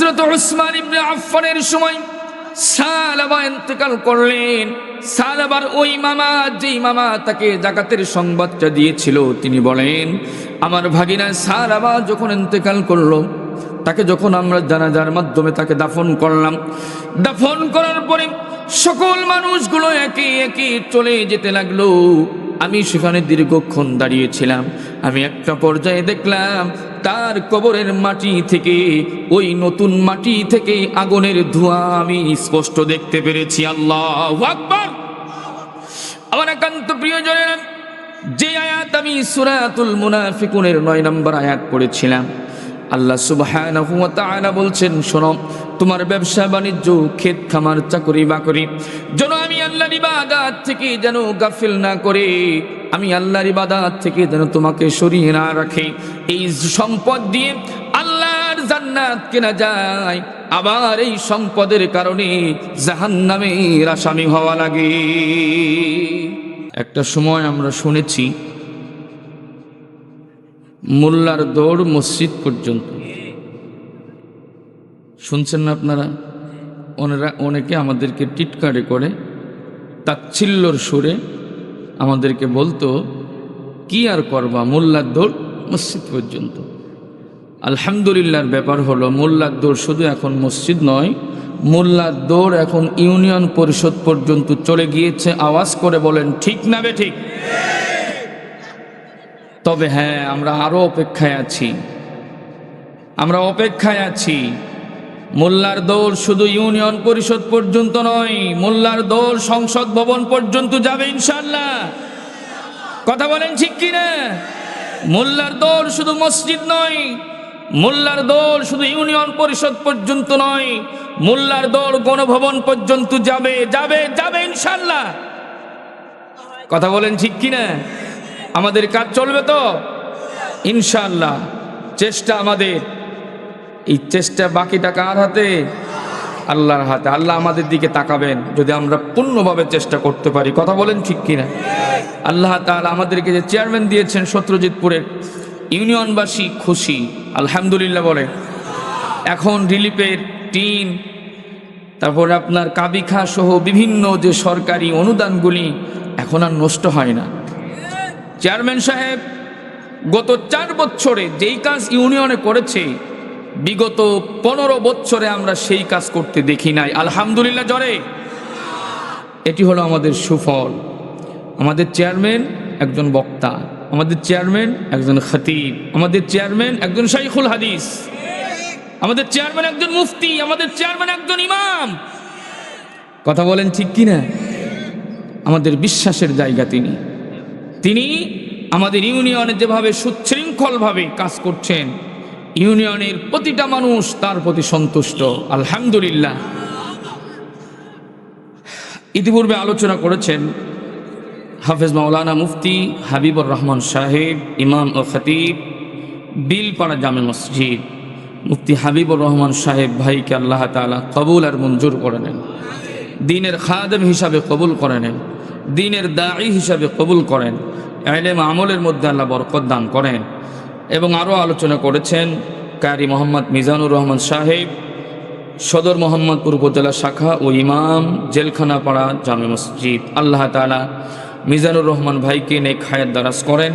হযরত উসমান ইবনে আফফানের সময় সালাবা ইন্তেকাল করলেন। সালাবার ওই মামা, যেই মামা তাকে যাকাতের সংবাদটা দিয়েছিল, তিনি বলেন, আমার ভাগিনা সালাবা যখন ইন্তেকাল করলো, তাকে যখন আমরা জানাজার মাধ্যমে তাকে দাফন করলাম, দাফন করার পরে সকল মানুষগুলো একে একে চলে যেতে লাগলো। আমি সেখানে দীর্ঘক্ষণ দাঁড়িয়েছিলাম। আমি একটা পর্যায়ে দেখলাম তার কবরের মাটি থেকে, ওই নতুন মাটি থেকে আগুনের ধোঁয়া আমি স্পষ্ট দেখতে পেরেছি। আল্লাহু আকবার। আমার একান্ত প্রিয়জনেরা, যে আয়াত আমি সূরাতুল মুনাফিকুনের 9 নম্বর আয়াত পড়েছিলাম, আল্লাহ সুবহানাহু ওয়া তাআলা বলছেন, শোনো, তোমার ব্যবসা বাণিজ্য, ক্ষেত খামার, চাকরি বাকরি যেন আমি আল্লাহর ইবাদত থেকে যেন গাফিল না করে, আমি আল্লাহর ইবাদত থেকে যেন তোমাকে সরিয়ে না রাখে। এই সম্পদ দিয়ে আল্লাহর জান্নাত কেনা যায়, আবার এই সম্পদের কারণে জাহান্নামের আসামি হওয়া লাগে। একটা সময় আমরা শুনেছি মোল্লার দৌড় মসজিদ পর্যন্ত। শুনছেন না আপনারা? অনেকে আমাদেরকে টিটকারে করে, তাচ্ছিল্যর সুরে আমাদেরকে বলতো, কি আর করবা, মোল্লার দৌড় মসজিদ পর্যন্ত। আলহামদুলিল্লাহর ব্যাপার হলো, মোল্লার দৌড় শুধু এখন মসজিদ নয়, মোল্লার দৌড় এখন ইউনিয়ন পরিষদ পর্যন্ত চলে গিয়েছে। আওয়াজ করে বলেন ঠিক না বে ঠিক? তবে হ্যাঁ, আমরা আরো অপেক্ষায় আছি, আমরা অপেক্ষায় আছি। মোল্লার দৌড় শুধু ইউনিয়ন পরিষদ পর্যন্ত নয়, মোল্লার দৌড় সংসদ ভবন পর্যন্ত যাবে ইনশাআল্লাহ। কথা বলেন ঠিক কিনা? মোল্লার দৌড় শুধু মসজিদ নয়, মোল্লার দৌড় শুধু ইউনিয়ন পরিষদ পর্যন্ত নয়, মোল্লার দৌড় গণভবন পর্যন্ত যাবে যাবে যাবে ইনশাআল্লাহ। কথা বলেন ঠিক কিনা? আমাদের কাজ চলবে তো ইনশাআল্লাহ। চেষ্টা আমাদের, এই চেষ্টা বাকিটা কার হাতে? আল্লাহর হাতে। আল্লাহ আমাদের দিকে তাকাবেন যদি আমরা পূর্ণভাবে চেষ্টা করতে পারি। কথা বলেন ঠিক কিনা? আল্লাহ তাআলা আমাদেরকে যে চেয়ারম্যান দিয়েছেন সত্যজিৎপুরের, ইউনিয়নবাসী খুশি আলহামদুলিল্লাহ বলে। এখন রিলিফের টিন, তারপরে আপনার কাবিখা সহ বিভিন্ন যে সরকারি অনুদানগুলি এখন আর নষ্ট হয় না। চেয়ারম্যান সাহেব গত 4 বছরে যেই কাজ ইউনিয়নে করেছে, বিগত 15 বছরে আমরা সেই কাজ করতে দেখি নাই। আলহামদুলিল্লাহ জোরে। এটি হলো আমাদের সুফল। আমাদের চেয়ারম্যান একজন বক্তা, আমাদের চেয়ারম্যান একজন খতিব, আমাদের চেয়ারম্যান একজন শাইখুল হাদিস, আমাদের চেয়ারম্যান একজন মুফতি, আমাদের চেয়ারম্যান একজন ইমাম। কথা বলেন ঠিক কিনা? আমাদের বিশ্বাসের জায়গা তিনি। তিনি আমাদের ইউনিয়নে যেভাবে সুশৃঙ্খলভাবে কাজ করছেন, ইউনিয়নের প্রতিটা মানুষ তার প্রতি সন্তুষ্ট আলহামদুলিল্লাহ। ইতিপূর্বে আলোচনা করেছেন হাফেজ মাওলানা মুফতি হাবিবুর রহমান সাহেব, ইমাম ও খতিব, বিলপাড়া জামে মসজিদ। মুফতি হাবিবুর রহমান সাহেব ভাইকে আল্লাহ তাআলা কবুল আর মঞ্জুর করে নেন, দ্বীনের খাদেম হিসাবে কবুল করে নেন, দ্বীনের দাঈ হিসাবে কবুল করেন, ইলম আমলের মধ্যে আল্লাহ বরকত দান করেন। এবং আরও আলোচনা করেছেন কারি মোহাম্মদ মিজানুর রহমান সাহেব, সদর মোহাম্মদপুর উপজেলা শাখা ও ইমাম, জেলখানাপাড়া জামে মসজিদ। আল্লাহ তাআলা মিজানুর রহমান ভাইকে নেক হায়াত দারাজ করেন,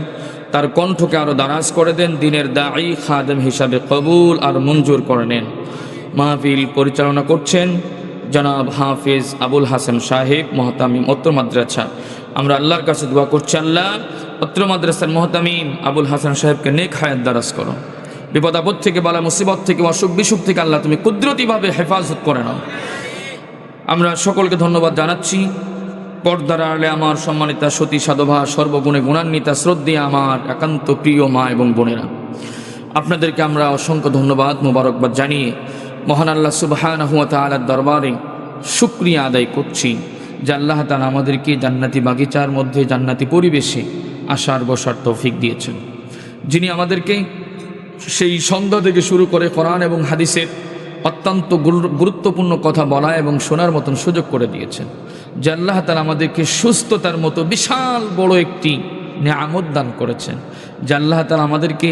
তার কণ্ঠকে আরও দারাজ করে দেন, দ্বীনের দাঈ খাদেম হিসাবে কবুল আর মঞ্জুর করে নেন। মাহফিল পরিচালনা করছেন জনাব হাফেজ আবুল হাসান সাহেব, মোহতামিম উত্তর মাদ্রাসা। আমরা আল্লাহর কাছে দোয়া করছি, আল্লাহ উত্তর মাদ্রাসার মোহতামিম আবুল হাসান সাহেবকে নেক হায়াত দারাজ করো, বিপদ আপদ থেকে, বালা মুসিবত থেকে, অসুখ বিসুখ থেকে আল্লাহ তুমি কুদরতিভাবে হেফাজত করে নাও। আমরা সকলকে ধন্যবাদ জানাচ্ছি। পর্দার আড়ালে আমার সম্মানিতা সতী সাধবা, সর্বগুণে গুণান্বিতা শ্রদ্ধেয়া আমার একান্ত প্রিয় মা এবং বোনেরা, আপনাদেরকে আমরা অসংখ্য ধন্যবাদ মোবারকবাদ জানিয়ে মহান আল্লাহ সুবহানাহু ওয়া তাআলার দরবারে শুকরিয়া আদায় করছি যে আল্লাহ তাআলা আমাদেরকে জান্নাতি বাগিচার মধ্যে, জান্নাতি পরিবেশে আসার বসার তৌফিক দিয়েছেন, যিনি আমাদেরকে সেই সন্ধ্যা থেকে শুরু করে কোরআন এবং হাদিসের অত্যন্ত গুরুত্বপূর্ণ কথা বলা এবং শোনার মতন সুযোগ করে দিয়েছেন, যে আল্লাহ তাআলা আমাদেরকে সুস্থতার মতো বিশাল বড় একটি নিয়ামত দান করেছেন, যে আল্লাহ তাআলা আমাদেরকে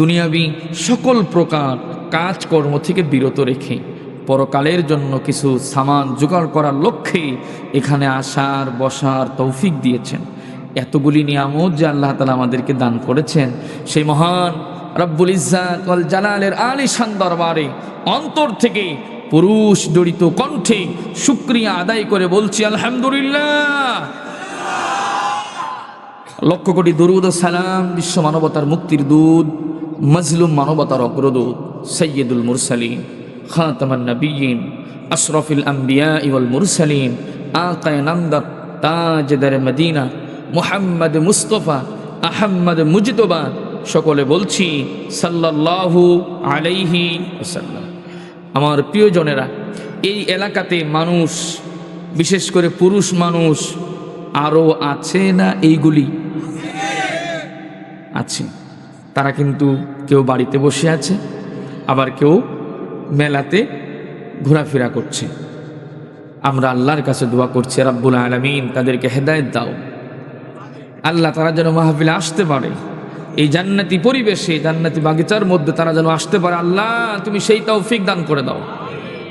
দুনিয়াবি সকল প্রকার কাজকর্ম থেকে বিরত রেখে পরকালের জন্য কিছু সামান জোগাড় করার লক্ষ্যে এখানে আসার বসার তৌফিক দিয়েছেন। এতগুলি নিয়ামত যে আল্লাহ তাআলা আমাদেরকে দান করেছেন, সেই মহান রব্বুল ইজ্জাত ওয়াল জালালের আলিশান দরবারে অন্তর থেকে পুরুষ জড়িত কণ্ঠে শুকরিয়া আদায় করে বলছি আলহামদুলিল্লাহ। লক্ষ কোটি দরুদ ও সালাম বিশ্ব মানবতার মুক্তির দূত, মজলুম মানবতার অগ্রদূত, সৈয়দুল মুরসালিন, খাতামান নবিয়্যিন, আশরাফুল আম্বিয়া ওয়াল মুরসালিন, আকায়ে নামদার, তাজদার মদিনা, মুহাম্মদ মুস্তাফা আহমদ মুজতবা, সকলে বলছি সাল্লাল্লাহু আলাইহি ওয়াসাল্লাম। আমার প্রিয়জনেরা, এই এলাকাতে মানুষ, বিশেষ করে পুরুষ মানুষ আরও আছে না? এইগুলি আছে। তারা কিন্তু কেউ বাড়িতে বসে আছে, আবার কেউ মেলাতে ঘোরাফেরা করছে। আমরা আল্লাহর কাছে দোয়া করছি, রাব্বুল আলামিন তাদেরকে হেদায়েত দাও। আল্লাহ তারা যেন মাহফিলে আসতে পারে, এই জান্নাতি পরিবেশে, জান্নাতি বাগিচার মধ্যে তারা যেন আসতে পারে। আল্লাহ তুমি সেই তৌফিক দান করে দাও।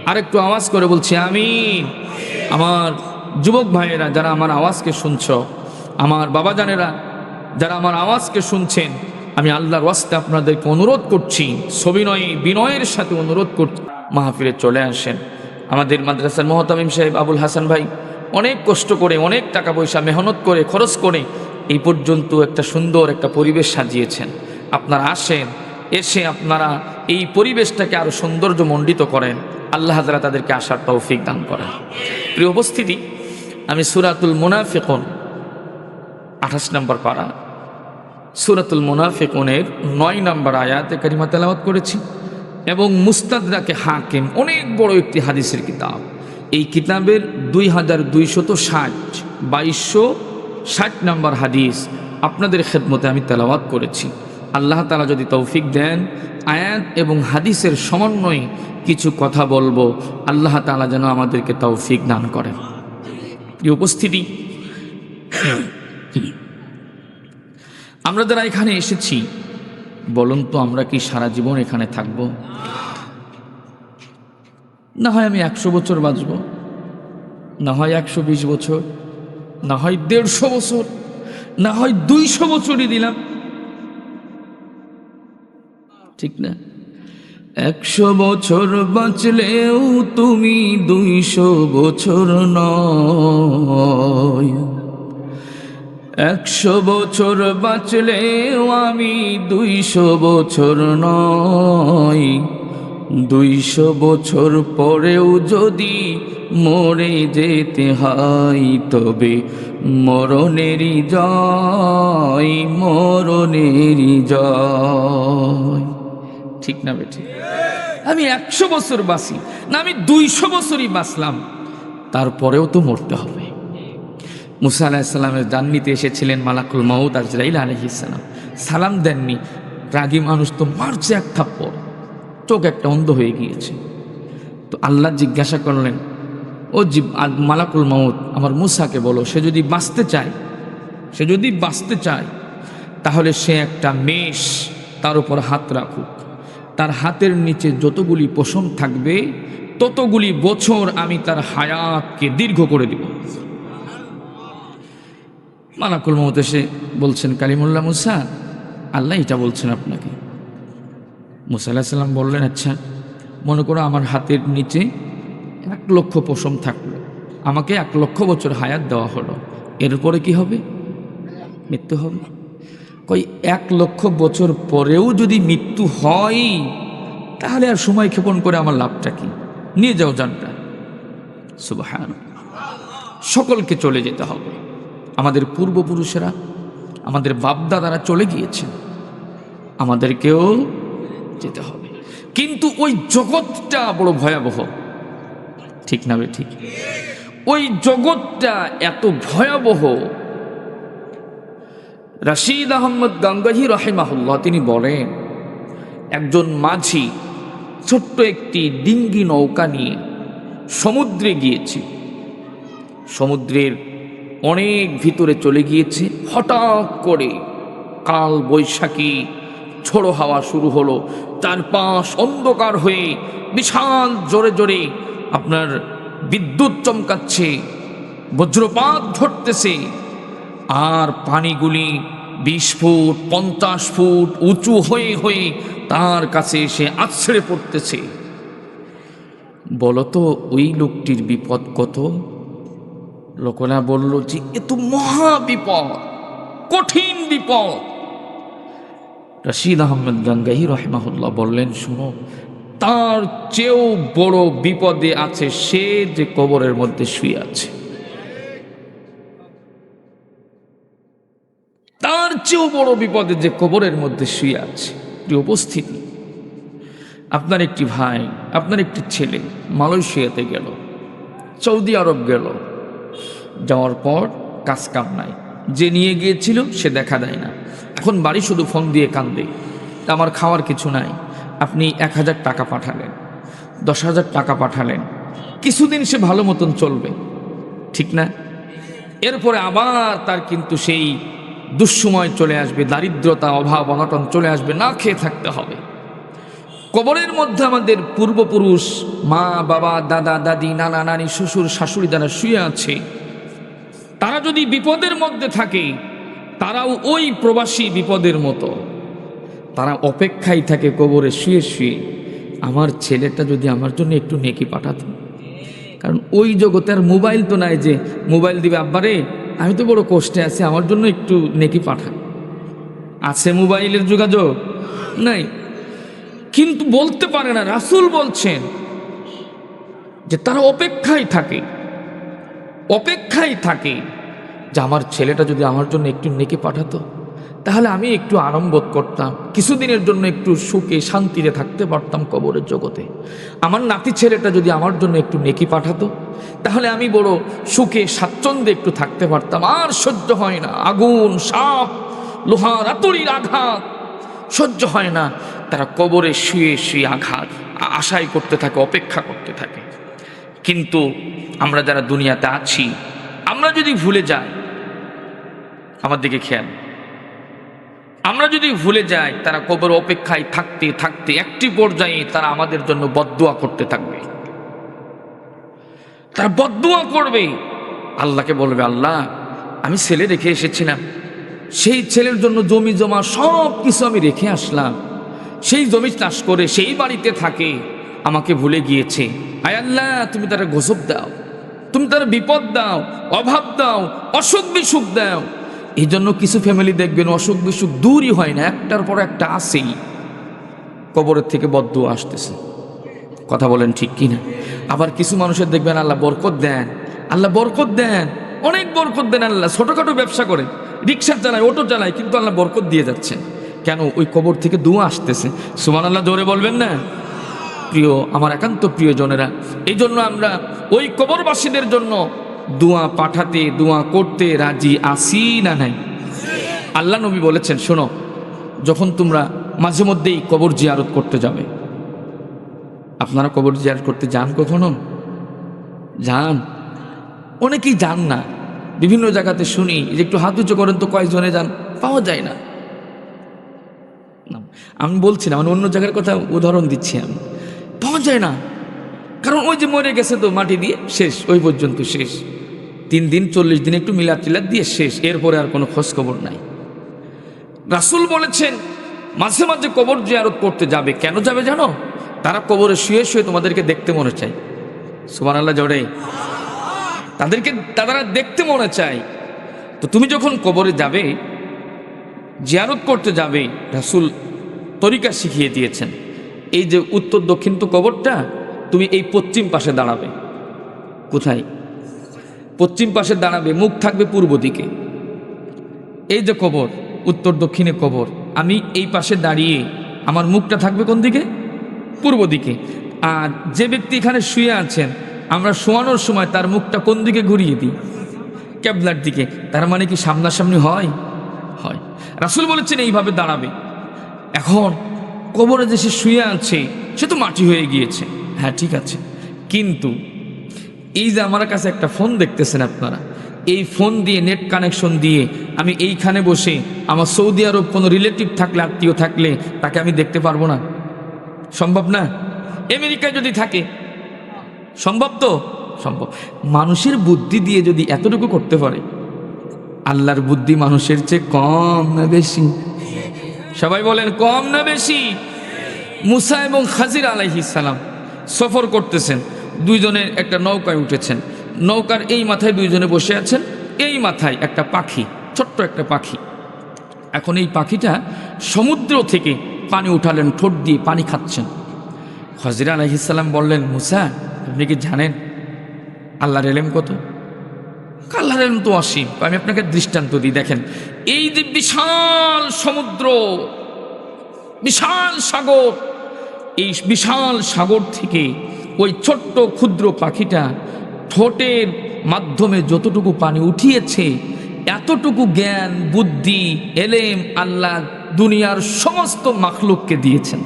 আরেকটু আওয়াজ করে বলছি আমিন। আমার যুবক ভাইয়েরা যারা আমার আওয়াজকে শুনছ, আমার বাবাজানেরা যারা আমার আওয়াজকে শুনছেন, আমি আল্লাহর ওয়াস্তে আপনাদেরকে অনুরোধ করছি, সবিনয়ে বিনয়ের সাথে অনুরোধ করছি, মাহফিলে চলে আসেন। আমাদের মাদ্রাসার মুহতামিম সাহেব আবুল হাসান ভাই অনেক কষ্ট করে, অনেক টাকা পয়সা মেহনত করে, খরচ করে এই পর্যন্ত একটা সুন্দর একটা পরিবেশ সাজিয়েছেন। আপনারা আসেন, এসে আপনারা এই পরিবেশটাকে আরও সৌন্দর্যমণ্ডিত করেন। আল্লাহ তাআলা তাদেরকে আসার তৌফিক দান করেন। প্রিয় উপস্থিতি, আমি সূরাতুল মুনাফিকুন 28 নম্বর পারা, সূরাতুল মুনাফিকুনের 9 নম্বর আয়াতে কারিমা তেলাওয়াত করেছি এবং মুস্তাদরাকে হাকিম, অনেক বড় একটি হাদিসের কিতাব। এই কিতাবের 2260 2260 নম্বর হাদিস আপনাদের খেদমতে আমি তেলাওয়াত করেছি। আল্লাহ তাআলা যদি তৌফিক দেন, আয়াত এবং হাদিসের সমন্বয়ে কিছু কথা বলবো। আল্লাহ তাআলা যেন আমাদেরকে তৌফিক দান করেন। এই উপস্থিতি, আমরা যারা এখানে এসেছি, বলুন তো আমরা কি সারা জীবন এখানে থাকব? না হয় আমি 100 বছর বাঁচব, না হয় 120 বছর, না হয় 150 বছর, না হয় 200 বছরই দিলাম, ঠিক না? 100 বছর বাঁচলেও তুমি 200 বছর নয়, 100 বছর বাঁচলেও আমি 200 বছর নয়। 200 বছর পরেও যদি মরে যেতে হয়, তবে মরণেরই জয়, মরণেরই জয়, ঠিক না বেঠিক? আমি 100 বছর বাঁচি না, আমি 200 বছরই বাঁচলাম, তারপরেও তো মরতে হবে। মুসা আলাইহিস সালামের জান্নিতে এসেছিলেন মালাকুল মাউত আজরাইল আলাইহিস সালাম, সালাম দেননি। রাগী মানুষ তো মারছে এক থাপ্পড়, চোখ একটা অন্ধ হয়ে গিয়েছে। তো আল্লাহ জিজ্ঞাসা করলেন, ও মালাকুল মাউত, আমার মুসাকে বলো, সে যদি বাঁচতে চায়, তাহলে সে একটা মেষ তার উপর হাত রাখুক, তার হাতের নিচে যতগুলি পশম থাকবে ততগুলি বছর আমি তার হায়াতকে দীর্ঘ করে দিব। মালাকুল মাউত এসে বলছেন, কালিমুল্লাহ মুসা, আল্লাহ এটা বলছেন আপনাকে। মুসা আলাইহিস সালাম বললেন, আচ্ছা মনে করো আমার হাতের নিচে 1 লক্ষ পশম থাকলো, আমাকে 1 লক্ষ বছর হায়াত দেওয়া হলো, এরপরে কি হবে? মৃত্যু হবে। কই 1 লক্ষ বছর পরেও যদি মৃত্যু হয়, তাহলে আর সময় ক্ষেপণ করে আমার লাভটা কি? নিয়ে যাও জানটা। সুবহানাল্লাহ। সকলকে চলে যেতে হবে। আমাদের পূর্বপুরুষেরা, আমাদের বাপদাদারা চলে গিয়েছেন, আমাদেরকেও যেতে হবে। কিন্তু ওই জগৎটা বড় ভয়াবহ, ঠিক না ঠিক? ওই জগৎটা এত ভয়াবহ। রশিদ আহমদ গাঙ্গাহি রাহিমাহুল্লাহ তিনি বলেন, একজন মাঝি ছোট্ট একটি ডিঙ্গি নৌকা নিয়ে সমুদ্রে গিয়েছে, সমুদ্রের অনেক ভিতরে চলে গিয়েছে। হঠাৎ করে কাল বৈশাখী ঝোড়ো হাওয়া শুরু হলো, চারপাশ অন্ধকার হয়ে বিশাল জোরে জোরে আপনার বিদ্যুৎ চমকাচ্ছে, বজ্রপাত ঘটতেছে, আর পানিগুলি 20 ফুট 50 ফুট উঁচু হয়ে হয়ে তার কাছে এসে আছড়ে পড়তেছে। বলতো ওই লোকটির বিপদ কত? লোকেরা বলল যে এ তো মহা বিপদ, কঠিন বিপদ। রশিদ আহমেদ গাঙ্গাহি রহমাহুল্লাহ বললেন, শুনো, তার চেয়েও বড় বিপদে আছে সে যে কবরের মধ্যে শুয়ে আছে। তার চেয়েও বড় বিপদে যে কবরের মধ্যে শুয়ে আছে। প্রিয় উপস্থিতি, আপনার একটি ভাই, আপনার একটি ছেলে মালয়েশিয়াতে গেল, সৌদি আরব গেল, যাওয়ার পর কাজ কাম নাই, যে নিয়ে গিয়েছিল সে দেখা দেয় না, এখন বাড়ি শুধু ফোন দিয়ে কান্দে, আমার খাওয়ার কিছু নাই। আপনি 1000 টাকা পাঠালেন, 10,000 টাকা পাঠালেন, কিছুদিন সে ভালো মতন চলবে, ঠিক না? এরপরে আবার তার কিন্তু সেই দুঃসময় চলে আসবে, দারিদ্রতা, অভাব, অনটন চলে আসবে, না খেয়ে থাকতে হবে। কবরের মধ্যে আমাদের পূর্বপুরুষ, মা বাবা, দাদা দাদি, নানা নানি, শ্বশুর শাশুড়ি যারা শুয়ে আছে, তারা যদি বিপদের মধ্যে থাকে, তারাও ওই প্রবাসী বিপদের মতো, তারা অপেক্ষায় থাকে কবরে শুয়ে শুয়ে, আমার ছেলেটা যদি আমার জন্য একটু নেকি পাঠাতো। কারণ ওই জগতে আর মোবাইল তো নাই যে মোবাইল দিবে, আব্বারে আমি তো বড় কষ্টে আছি, আমার জন্য একটু নেকি পাঠান। আছে মোবাইলের যোগাযোগ? নাই, কিন্তু বলতে পারে না। রাসূল বলছেন যে তারা অপেক্ষায় থাকে, অপেক্ষায় থাকে যে আমার ছেলেটা যদি আমার জন্য একটু নেকি পাঠাতো, তাহলে আমি একটু আরাম বোধ করতাম, কিছুদিনের জন্য একটু সুখে শান্তিতে থাকতে পারতাম কবরের জগতে। আমার নাতি ছেলেটা যদি আমার জন্য একটু নেকি পাঠাতো, তাহলে আমি বড় সুখে স্বাচ্ছন্দ্যে একটু থাকতে পারতাম। আর সহ্য হয় না, আগুন, সাপ, লোহার আতড়ির আঘাত সহ্য হয় না, তারা কবরে শুয়ে শুয়ে আঘাত আশাই করতে থাকে, অপেক্ষা করতে থাকে। কিন্তু আমরা যারা দুনিয়াতে আছি, আমরা যদি ভুলে যাই, আমার দিকে খেয়াল, আমরা যদি ভুলে যাই, তারা কবর অপেক্ষায় থাকতে থাকতে একটি পর্যায়ে তারা আমাদের জন্য বদদুয়া করতে থাকবে। তারা বদদুয়া করবে, আল্লাহকে বলবে, আল্লাহ আমি ছেলে রেখে এসেছিলাম, সেই ছেলের জন্য জমি জমা সব কিছু আমি রেখে আসলাম, সেই জমি চাষ করে সেই বাড়িতে থাকে, আমাকে ভুলে গিয়েছে। আয় আল্লাহ, তুমি তারা গজব দাও, তুমি তারা বিপদ দাও, অভাব দাও, অসুখ বিসুখ দাও। এই জন্য কিছু ফ্যামিলি দেখবেন অসুখ বিসুখ দূরই হয় না, একটার পর একটা আসেই, কবরের থেকে বদদুয়া আসতেছে। কথা বলেন ঠিক কিনা? আবার কিছু মানুষের দেখবেন আল্লাহ বরকত দেন, আল্লাহ বরকত দেন, অনেক বরকত দেন আল্লাহ, ছোটখাটো ব্যবসা করে, রিক্সা চালায়, অটো চালায়, কিন্তু আল্লাহ বরকত দিয়ে যাচ্ছেন। কেন? ওই কবর থেকে দোয়া আসতেছে। সুবহানাল্লাহ জোরে বলবেন না? প্রিয়, আমার একান্ত প্রিয়জনেরা, এই জন্য আমরা ওই কবরবাসীদের জন্য দোয়া পাঠাতে, দোয়া করতে রাজি আছি না নাই? আল্লাহ নবী বলেছেন, শোনো, যখন তোমরা মাঝে মধ্যেই কবর জিয়ারত করতে যাবে, আপনারা কবর জিয়ারত করতে যান কখনো? যান? অনেকেই যান না, বিভিন্ন জায়গাতে শুনি যে একটু হাত উঁচু করেন তো, কয়েকজনে যান, পাওয়া যায় না। আমি বলছি না, মানে অন্য জায়গার কথা উদাহরণ দিচ্ছি আমি, পাওয়া যায় না। কারণ ওই যে মরে গেছে তো মাটি দিয়ে শেষ, ওই পর্যন্ত শেষ, 3 দিন 40 দিন একটু মিলাদ টিলাদ দিয়ে শেষ, এরপরে আর কোনো খোঁজ খবর নাই। রাসূল বলেছেন মাঝে মাঝে কবর জিয়ারত করতে যাবে। কেন যাবে জানো? তারা কবরে শুয়ে শুয়ে তোমাদেরকে দেখতে মনে চায়। সুবহানাল্লাহ জোরে। তারা দেখতে মনে চায়। তো তুমি যখন কবরে যাবে, জিয়ারত করতে যাবে, রাসূল তরিকা শিখিয়ে দিয়েছেন। এই যে উত্তর দক্ষিণ তো কবরটা, তুমি এই পশ্চিম পাশে দাঁড়াবে। কোথায়? পশ্চিম পাশে দাঁড়াবে, মুখ থাকবে পূর্ব দিকে। এই যে কবর, উত্তর দক্ষিণে কবর, আমি এই পাশে দাঁড়িয়ে আমার মুখটা থাকবে কোন দিকে? পূর্ব দিকে। আর যে ব্যক্তি এখানে শুয়ে আছেন, আমরা শোয়ানোর সময় তার মুখটা কোন দিকে ঘুরিয়ে দিই? কেবলার দিকে। তার মানে কি সামনাসামনি হয়? হয়। রাসূল বলেছেন এইভাবে দাঁড়াবে। এখন কবরে যে সে শুয়ে আছে, সে তো মাটি হয়ে গিয়েছে, হ্যাঁ ঠিক আছে, কিন্তু এই যে আমার কাছে একটা ফোন দেখতেছেন আপনারা, এই ফোন দিয়ে, নেট কানেকশন দিয়ে আমি এইখানে বসে আমার সৌদি আরব কোনো রিলেটিভ থাকলে, আত্মীয় থাকলে তাকে আমি দেখতে পারবো না? সম্ভব না? আমেরিকায় যদি থাকে সম্ভব তো? সম্ভব। মানুষের বুদ্ধি দিয়ে যদি এতটুকু করতে পারে, আল্লাহর বুদ্ধি মানুষের চেয়ে কম না বেশি? সবাই বলেন, কম না বেশি? মুসা এবং খাজির আলাইহিস সালাম সফর করতেছেন, দুইজনের একটা নৌকায় উঠেছেন, নৌকার এই মাথায় দুইজনে বসে আছেন, এই মাথায় একটা পাখি, ছোট্ট একটা পাখি। এখন এই পাখিটা সমুদ্র থেকে পানি উঠালেন, ঠোঁট দিয়ে পানি খাচ্ছেন। খাজির আলাইহিস সালাম বললেন, মুসা আপনি কি জানেন আল্লাহর এলেম কত? আল্লাহর এলেম তো অসীম। আমি আপনাকে দৃষ্টান্ত দিই, দেখেন এই যে বিশাল সমুদ্র, বিশাল সাগর, এই বিশাল সাগর থেকে ওই ছোট্ট ক্ষুদ্র পাখিটা ঠোঁটের মাধ্যমে যতটুকু পানি উঠিয়েছে, এতটুকু জ্ঞান বুদ্ধি এলেম আল্লাহ দুনিয়ার সমস্ত মাখলুককে দিয়েছেন।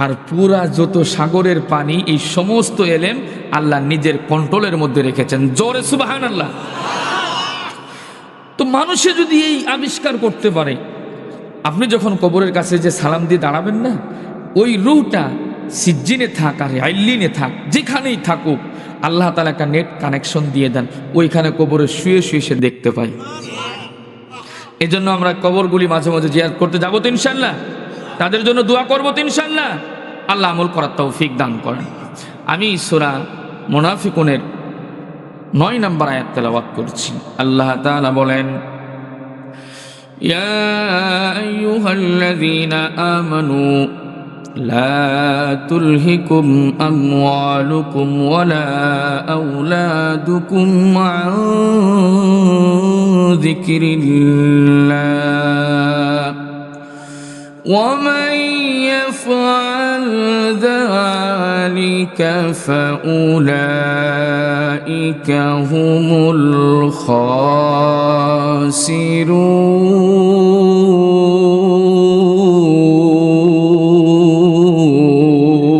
আর পুরা যত সাগরের পানি, এই সমস্ত এলেম আল্লাহ নিজের কন্ট্রোলের মধ্যে রেখেছেন। জোরে সুবহানাল্লাহ। তো মানুষে যদি এই আবিষ্কার করতে পারে, আপনি যখন কবরের কাছে যে সালাম দিয়ে দাঁড়াবেন না, ওই রূহটা সিজ্জিনে থাক আর আইল্লিনে থাক, যেখানেই থাকুক, আল্লাহ তাআলা একটা নেট কানেকশন দিয়ে দেন, ওইখানে কবরে শুয়ে শুয়ে সে দেখতে পাই। এজন্য আমরা কবরগুলি মাঝে মাঝে জিয়ারত করতে যাবো তো ইনশাআল্লাহ, তাদের জন্য দোয়া করবো তো ইনশাআল্লাহ। আল্লাহ আমল করার তৌফিক দান করেন। আমি সূরা মুনাফিকুনের 9 নম্বর আয়াত তেলাওয়াত করছি। আল্লাহ তাআলা বলেন, ইয়া আইয়ুহাল্লাযীনা আমানু লা তুলহিকুম আমওয়ালুকুম ওয়ালা আওলাদুকুম আন যিকরিল্লাহ ومن يفعل ذلك فأولئك هم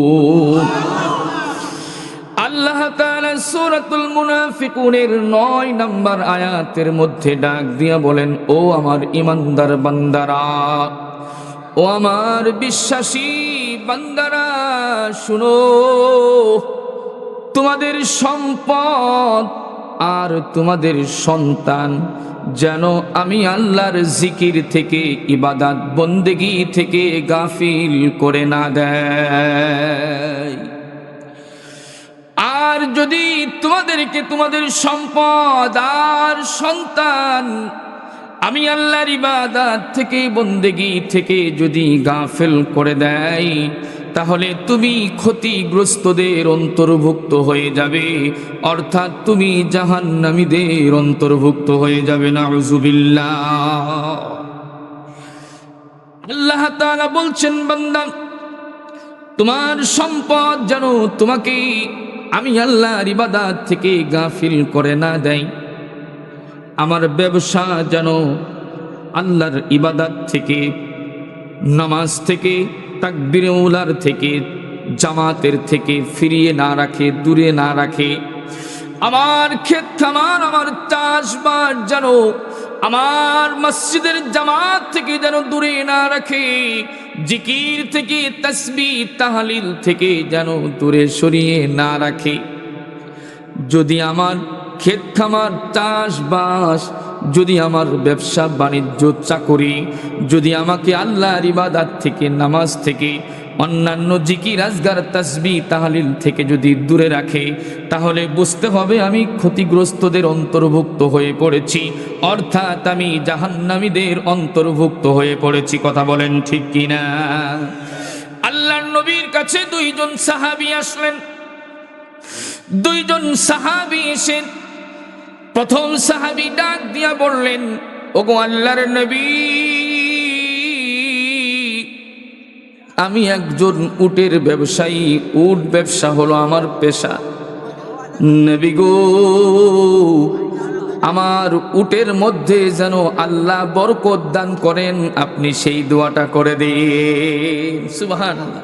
الخاسرون। আল্লাহ তাআলা সূরাতুল মুনাফিকুনের 9 নম্বর আয়াতের মধ্যে ডাক দিয়া বলেন, ও আমার ঈমানদার বান্দারা, ও আমার বিশ্বাসী বান্দারা, শুনো, তোমাদের সম্পদ আর তোমাদের সন্তান যেন আমি আল্লাহর জিকির থেকে, ইবাদত বন্দেগী থেকে গাফিল করে না দেয়। আর যদি তোমাদেরকে তোমাদের সম্পদ আর সন্তান আমি আল্লাহর ইবাদত থেকে, বন্দেগী থেকে যদি গাফেল করে দেয়, তাহলে তুমি ক্ষতিগ্রস্তদের অন্তর্ভুক্ত হয়ে যাবে, অর্থাৎ তুমি জাহান্নামীদের অন্তর্ভুক্ত হয়ে যাবে। নাউযুবিল্লাহ। আল্লাহ তাআলা বলছেন, বান্দা তোমার সম্পদ যেন তোমাকে আমি আল্লাহর ইবাদত থেকে গাফিল করে না দেয়, আমার ব্যবসা যেন আল্লাহর ইবাদত থেকে, নামাজ থেকে, তাকবীরে উলার থেকে, জামাতের থেকে ফিরিয়ে না রাখে, দূরে না রাখে। আমার ক্ষেত খামার, আমার চাষবাস যেন আমার মসজিদের জামাত থেকে যেন দূরে না রাখে, জিকির থেকে, তাসবিহ তাহলিল থেকে যেন দূরে সরিয়ে না রাখে। যদি আমার ক্ষেত খামার, চাষবাস, যদি আমার ব্যবসা বাণিজ্য চাকরি, যদি আমাকে আল্লাহর ইবাদত থেকে, নামাজ থেকে, অন্যান্য জিকির আজগার তাসবিহ তাহলিল থেকে যদি দূরে রাখে, তাহলে বুঝতে হবে আমি ক্ষতিগ্রস্তদের অন্তর্ভুক্ত হয়ে পড়েছি, অর্থাৎ আমি জাহান্নামীদের অন্তর্ভুক্ত হয়ে পড়েছি। কথা বলেন ঠিক কিনা? আল্লাহর নবীর কাছে 2 জন সাহাবী আসলেন। 2 জন সাহাবী এসে প্রথম সাহাবী ডাক দিয়া বললেন, ওগো আল্লাহর নবী, আমি একজন উটের ব্যবসায়ী, উট ব্যবসা হলো আমার পেশা। নবী গো, আমার উটের মধ্যে যেন আল্লাহ বরকত দান করেন, আপনি সেই দোয়াটা করে দিন। সুবহানাল্লাহ।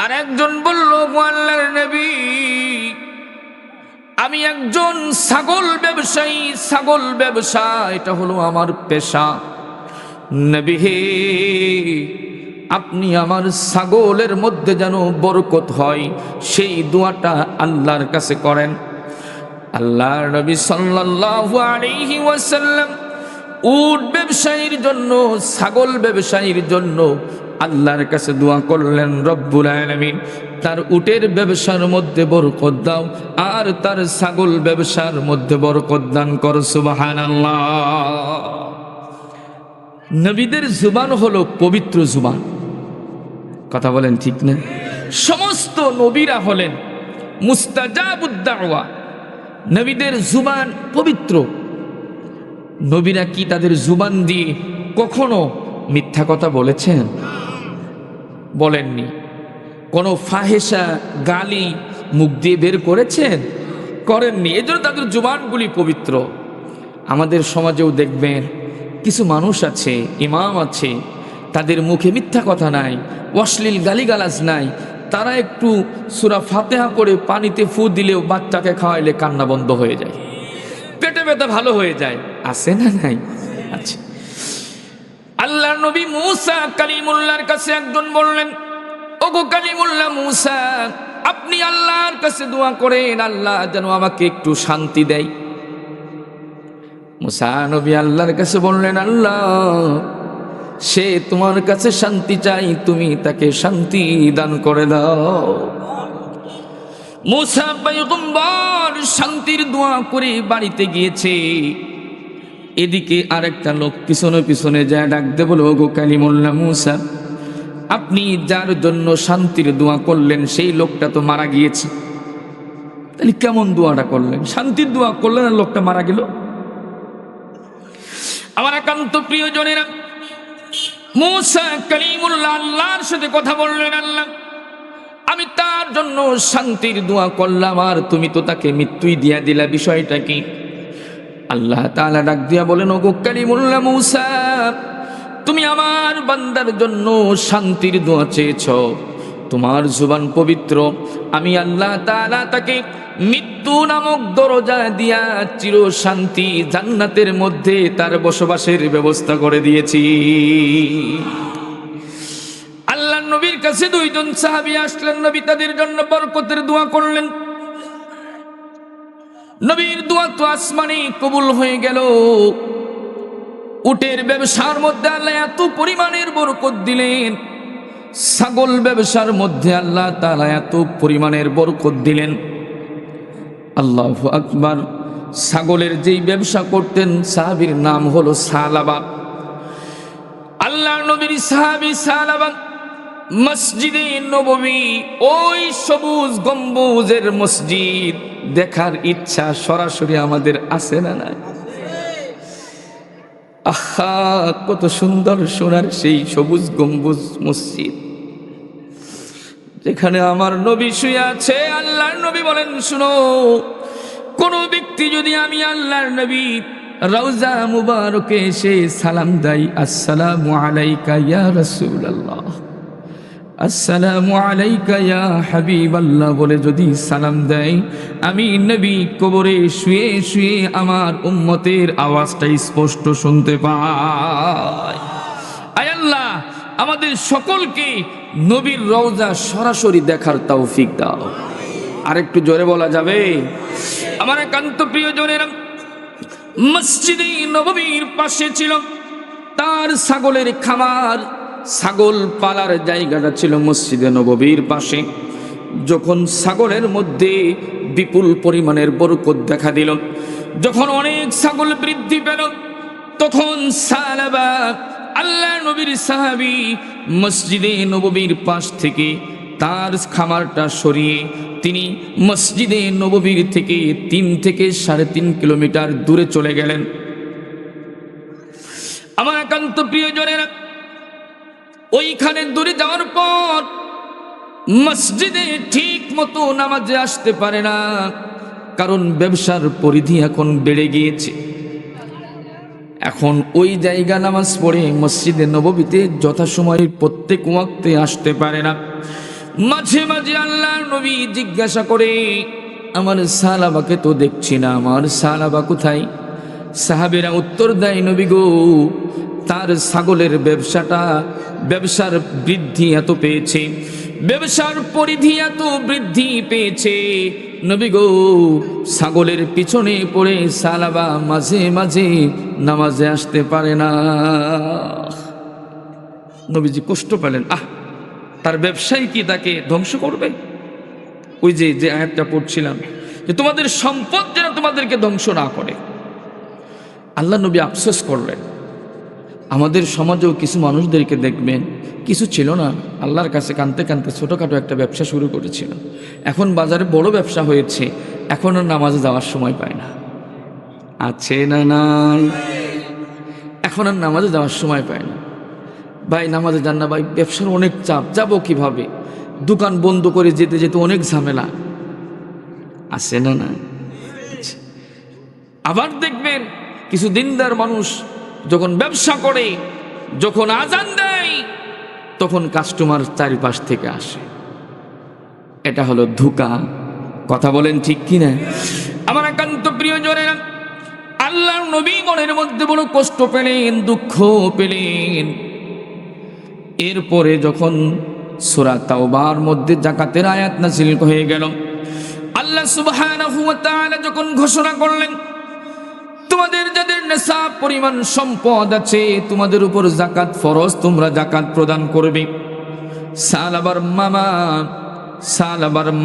আর একজন বলল, ওগো আল্লাহর নবী, আমি একজন ছাগল ব্যবসায়ী, ছাগল ব্যবসা এটা হলো আমার পেশা। নবী হে, আপনি আমার ছাগলের মধ্যে যেন বরকত হয় সেই দোয়াটা আল্লাহর কাছে করেন। আল্লাহর নবী সাল্লাল্লাহু আলাইহি ওয়াসাল্লাম উট ব্যবসায়ীর জন্য, ছাগল ব্যবসায়ীর জন্য আল্লাহর কাছে দোয়া করলেন, রব্বুল আলামিন তার উটের ব্যবসার মধ্যে বরকত দাও আর তার ছাগল ব্যবসার মধ্যে বরকত দান কর। সুবহানাল্লাহ। নবীদের জুবান হলো পবিত্র জুবান, কথা বলেন ঠিক না? সমস্ত নবীরা হলেন মুস্তাজাবুদ দাওয়া, নবীদের জুবান পবিত্র। নবীরা কি তাদের জুবান দিয়ে কখনো মিথ্যা কথা বলেছেন? বলেননি। কোনো ফাহেসা গালি মুখ দিয়ে বের করেছেন? করেননি। এজন্য তাদের জুবানগুলি পবিত্র। আমাদের সমাজেও দেখবেন কিছু মানুষ আছে, ইমাম আছে, তাদের মুখে মিথ্যা কথা নাই, অশ্লীল গালিগালাজ নাই। তারা একটু সূরা ফাতিহা করে পানিতে ফু দিলেও বাচ্চাকে খাওয়াইলে কান্না বন্ধ হয়ে যায়, পেটে ব্যথা ভালো হয়ে যায়। আছে না নাই? আচ্ছা, আল্লাহর নবী মূসা কালিমুল্লাহর কাছে একজন বললেন, ওগো কালিমুল্লাহ মূসা, আপনি আল্লাহর কাছে দোয়া করেন আল্লাহ যেন আমাকে একটু শান্তি দেয়। মূসা নবী আল্লাহর কাছে বললেন, আল্লাহ সে তোমার কাছে শান্তি চাই, তুমি তাকে শান্তি দান করে দাও। মূসা পয়গম্বর শান্তির দোয়া করে বাড়িতে গিয়েছে। এদিকে আরেকটা লোক পিছনে পিছনে যায় ডাকতে বলে, ওগো কালিমুল্লাহ মূসা, আপনি যার জন্য শান্তির দোয়া করলেন সেই লোকটা তো মারা গিয়েছে, তাহলে কেমন দোয়াটা করলেন? শান্তির দোয়া করলেন আর লোকটা মারা গেল। আমার একান্ত প্রিয়জনেরা, মূসা কালিমুল্লাহ আল্লাহর সাথে কথা বললেন, আল্লাহ আমি তার জন্য শান্তির দোয়া করলাম আর তুমি তো তাকে মৃত্যুই দিয়া দিলা, বিষয়টা কি? আল্লাহ তাআলা ডাক দিয়া বলেন, ওগো কালিমুল্লাহ মূসা, তুমি আমার বান্দার জন্য শান্তির দোয়া চেয়েছ, তোমার জুবান পবিত্র, আমি আল্লাহ তাআলা তাকে মৃত্যু নামক দরজা দিয়া চির শান্তি জান্নাতের মধ্যে তার বসবাসের ব্যবস্থা করে দিয়েছি। আল্লাহর নবীর কাছে দুইজন সাহাবী আসলেন, নবী তাদের জন্য বরকতের দোয়া করলেন। নবীর দোয়া তো আসমানে কবুল হয়ে গেল। উটের ব্যবসার মধ্যে আল্লাহ এত পরিমাণের বরকত দিলেন, ছাগল ব্যবসার মধ্যে আল্লাহ তাআলা এত পরিমাণের বরকত দিলেন। আল্লাহু আকবার। ছাগলের যেই ব্যবসা করতেন সাহাবীর নাম হলো সালাবা। আল্লাহর নবীর সাহাবী সালাবা মসজিদে নববী, ওই সবুজ গম্বুজের মসজিদ দেখার ইচ্ছা সরাসরি আমাদের আছে না নাই? আহা, কত সুন্দর সোনার সেই সবুজ গম্বুজ মসজিদ, যেখানে আমার নবী শুয়ে আছে। আল্লাহর নবী বলেন, শুনো, কোন ব্যক্তি যদি আমি আল্লাহর নবী রওজা মুবারকে এসে সালাম দেয়, আসসালামু আলাইকা ইয়া রাসূলুল্লাহ, আসসালামু আলাইকা ইয়া হাবিবাল্লাহ বলে যদি সালাম দেয়, আমি নবী কবরে শুয়ে শুয়ে আমার উম্মতের আওয়াজটা স্পষ্ট শুনতে পাই। আয় আল্লাহ, আমাদের সকলকে নবীর রওজা সরাসরি দেখার তৌফিক দাও। আরেকটু জোরে বলা যাবে? আমার একান্ত প্রিয়জনেরা, মসজিদে নববীর পাশে ছিল তার ছাগলের খামার, ছাগল পালার জায়গাটা ছিল মসজিদে নববীর পাশে। যখন ছাগলের মধ্যে বিপুল পরিমাণের বরকত দেখা দিল, যখন অনেক ছাগল বৃদ্ধি পেল, তখন সালাবা আল্লাহ নবীর সাহাবী মসজিদে নববীর পাশ থেকে তার খামারটা সরিয়ে তিনি মসজিদে নববীর থেকে 3 থেকে 3.5 কিলোমিটার দূরে চলে গেলেন। আমার একান্ত প্রিয়জনেরা, ওইখানে দূরে যাওয়ার পর মসজিদে ঠিক মতো নামাজে আসতে পারে না, কারণ ব্যবসার পরিধি এখন বেড়ে গিয়েছে। এখন ওই জায়গা নামাজ পড়ে মসজিদে নববীতে যথাসময়ে প্রত্যেক ওয়াক্তে আসতে পারে না। মাঝে মাঝে আল্লাহর নবী জিজ্ঞাসা করে, আমার সালাবাকে তো দেখছি না, আমার সালাবা কোথায়? সাহাবীরা উত্তর দেয়, নবী গো, তার ছাগলের ব্যবসার বৃদ্ধি এত পেয়েছে, ব্যবসার পরিধি এত বৃদ্ধি পেয়েছে নবী গো, ছাগলের পিছনে পড়ে সালাবা মাঝে মাঝে নামাজে আসতে পারে না। নবীজি কষ্ট পেলেন, তার ব্যবসায় কি তাকে ধ্বংস করবে? ওই যে আয়াতটা পড়ছিলাম যে তোমাদের সম্পদ যেন তোমাদেরকে ধ্বংস না করে। আল্লাহ নবী আফসোস করলেন। আমাদের সমাজেও কিছু মানুষদেরকে দেখবেন, কিছু ছিল না, আল্লাহর কাছে কাঁদতে কাঁদতে ছোটোখাটো একটা ব্যবসা শুরু করেছিল, এখন বাজারে বড় ব্যবসা হয়েছে, এখন আর নামাজে যাওয়ার সময় পায় না। আছে না নাই? এখন আর নামাজে যাওয়ার সময় পায় না। ভাই নামাজে যান না ভাই, ব্যবসার অনেক চাপ, যাবো কিভাবে, দোকান বন্ধ করে যেতে যেতে অনেক ঝামেলা। আছে না না? আবার দেখবেন কিছু দিনদার মানুষ যখন ব্যবসা করে, যখন আজান দেয়, তখন কাস্টমার চারিপাশ থেকে আসে। এটা হলো ধোঁকা। কথা বলেন ঠিক কিনা? আমার একান্ত প্রিয়জনেরা, আল্লাহর নবী মনের মধ্যে বড় কষ্ট পেলেন, দুঃখ পেলেন। এরপরে যখন সূরা তাওবার মধ্যে যাকাতের আয়াত নাযিল হয়ে গেল, আল্লাহ সুবহানাহু ওয়া তাআলা যখন ঘোষণা করলেন, তোমাদের যাদের নিসাব পরিমাণ সম্পদ আছে, তোমাদের উপর যাকাত ফরজ, তোমরা যাকাত প্রদান করবে। সালাবার